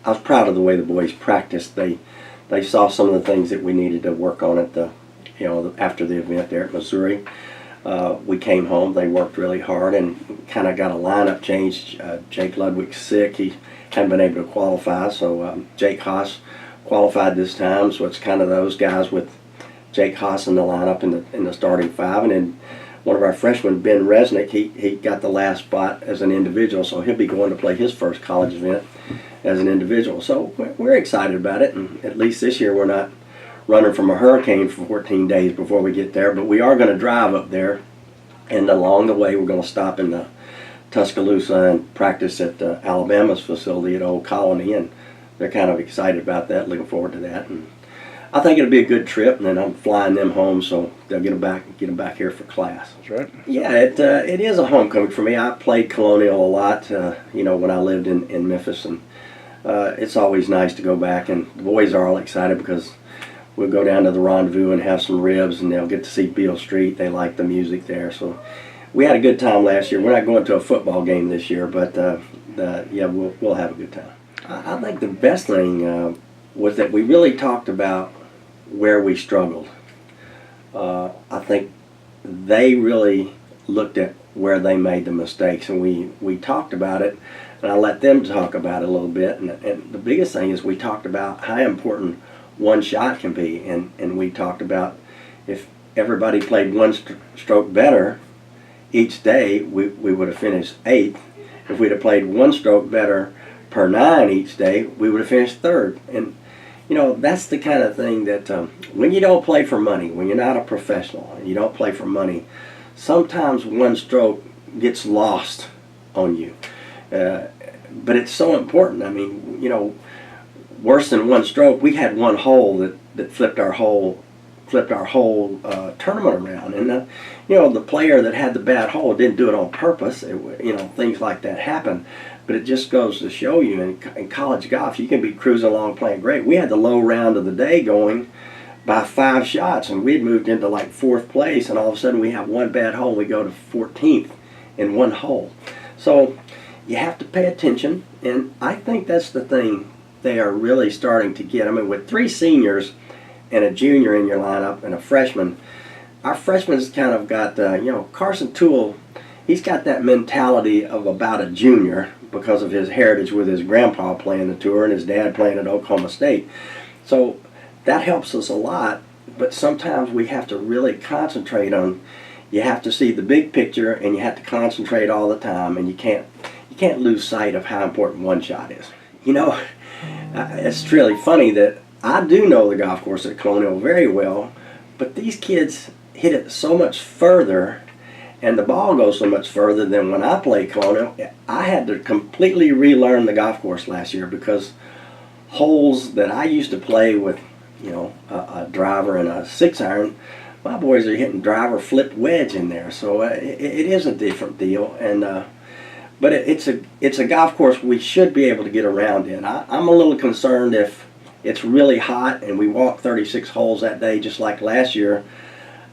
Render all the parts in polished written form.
I was proud of the way the boys practiced. They saw some of the things that we needed to work on at the, after the event there at Missouri. We came home. They worked really hard and kind of got a lineup change. Jake Ludwig's sick. He hadn't been able to qualify, so Jake Haas qualified this time. So it's kind of those guys with Jake Haas in the lineup in the starting five, and then one of our freshmen, Ben Resnick, he got the last spot as an individual, so he'll be going to play his first college event as an individual. So we're excited about it, and at least this year we're not running from a hurricane for 14 days before we get there, but we are going to drive up there, and along the way we're going to stop in Tuscaloosa and practice at Alabama's facility at Old Colony, and they're kind of excited about that, looking forward to that. And I think it'll be a good trip, and then I'm flying them home, so they'll get them back here for class. That's right. Yeah, it is a homecoming for me. I played Colonial a lot, when I lived in Memphis, and it's always nice to go back. And the boys are all excited because we'll go down to the Rendezvous and have some ribs, and they'll get to see Beale Street. They like the music there, so we had a good time last year. We're not going to a football game this year, but we'll have a good time. I think the best thing was that we really talked about where we struggled. I think they really looked at where they made the mistakes, and we talked about it, and I let them talk about it a little bit. And the biggest thing is we talked about how important one shot can be, and we talked about if everybody played one stroke better each day, we would have finished 8th. If we'd have played one stroke better per 9 each day, we would have finished 3rd. And that's the kind of thing that when you don't play for money, when you're not a professional and you don't play for money, sometimes one stroke gets lost on you. But it's so important. I mean, worse than one stroke, we had one hole that flipped our whole tournament around. And the player that had the bad hole didn't do it on purpose. Things like that happen. But it just goes to show you, in college golf, you can be cruising along playing great. We had the low round of the day going by 5 shots, and we had moved into like 4th place, and all of a sudden we have one bad hole, and we go to 14th in one hole. So you have to pay attention, and I think that's the thing they are really starting to get. I mean, with 3 seniors and a junior in your lineup and a freshman, our freshman's kind of got, Carson Toole, he's got that mentality of about a junior because of his heritage with his grandpa playing the tour and his dad playing at Oklahoma State. So that helps us a lot, but sometimes we have to really concentrate on, you have to see the big picture, and you have to concentrate all the time, and you can't lose sight of how important one shot is. It's really funny that I do know the golf course at Colonial very well, but these kids hit it so much further, and the ball goes so much further than when I played Colonial. I had to completely relearn the golf course last year because holes that I used to play with, a driver and a 6-iron, my boys are hitting driver flipped wedge in there. So it is a different deal, and but it's a golf course we should be able to get around in. I'm a little concerned if it's really hot and we walk 36 holes that day, just like last year.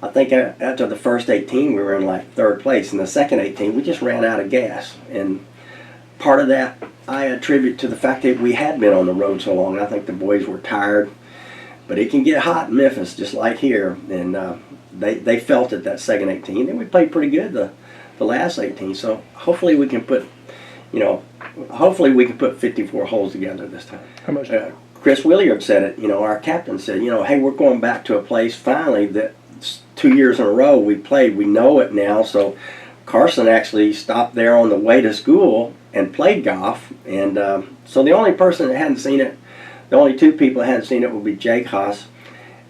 I think after the first 18, we were in like 3rd place. In the second 18, we just ran out of gas. And part of that I attribute to the fact that we had been on the road so long. I think the boys were tired. But it can get hot in Memphis, just like here. And they felt it that second 18. And we played pretty good the last 18. So hopefully we can put, 54 holes together this time. How much? Chris Williard said it. Our captain said, hey, we're going back to a place finally that 2 years in a row we played. We know it now. So Carson actually stopped there on the way to school and played golf. And so the only person that hadn't seen it, the only 2 people that hadn't seen it would be Jake Haas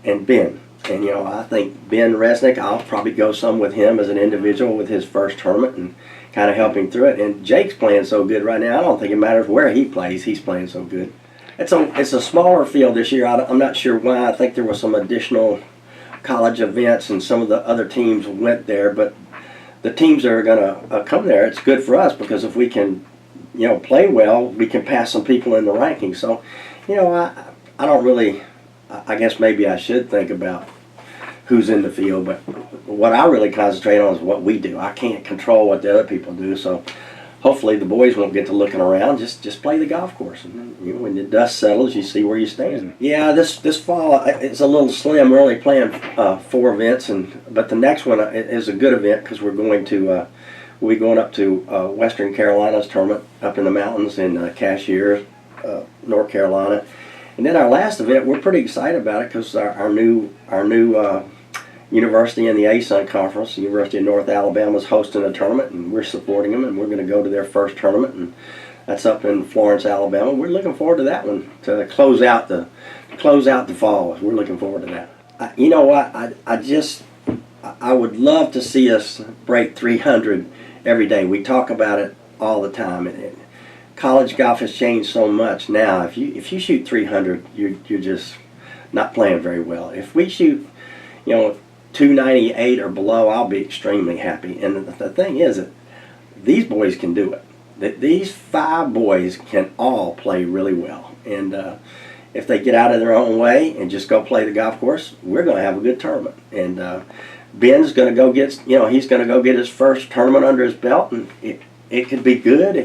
and Ben. And I think Ben Resnick, I'll probably go some with him as an individual with his first tournament and kind of help him through it. And Jake's playing so good right now, I don't think it matters where he plays. He's playing so good. It's a smaller field this year. I'm not sure why. I think there was some additional college events and some of the other teams went there, but the teams that are going to come there, it's good for us because if we can, play well, we can pass some people in the rankings. So, I don't really, I guess maybe I should think about who's in the field, but what I really concentrate on is what we do. I can't control what the other people do, so hopefully the boys won't get to looking around. Just play the golf course, and you know, when the dust settles, you see where you stand. Yeah, this fall it's a little slim. We're only playing 4 events, but the next one is a good event because we're going to we'll be going up to Western Carolina's tournament up in the mountains in Cashier, North Carolina. And then our last event, we're pretty excited about it because our new university in the ASUN Conference, the University of North Alabama, is hosting a tournament, and we're supporting them, and we're going to go to their first tournament, and that's up in Florence, Alabama. We're looking forward to that one to close out the fall. We're looking forward to that. You know what? I would love to see us break 300 every day. We talk about it all the time. College golf has changed so much now. If you shoot 300, you're just not playing very well. If we shoot, 298 or below, I'll be extremely happy. And the thing is that these boys can do it. These 5 boys can all play really well. And if they get out of their own way and just go play the golf course, we're going to have a good tournament. And Ben's going to go get, he's going to go get his first tournament under his belt, and it could be good.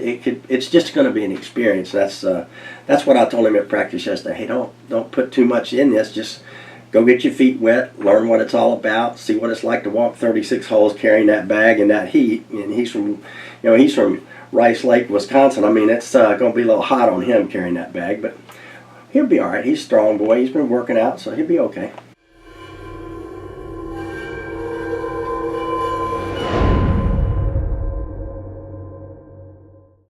It's just going to be an experience. That's what I told him at practice yesterday. Hey, don't put too much in this. Just go get your feet wet, learn what it's all about, see what it's like to walk 36 holes carrying that bag in that heat. And he's from Rice Lake, Wisconsin. I mean, it's going to be a little hot on him carrying that bag, but he'll be all right. He's a strong boy. He's been working out, so he'll be okay.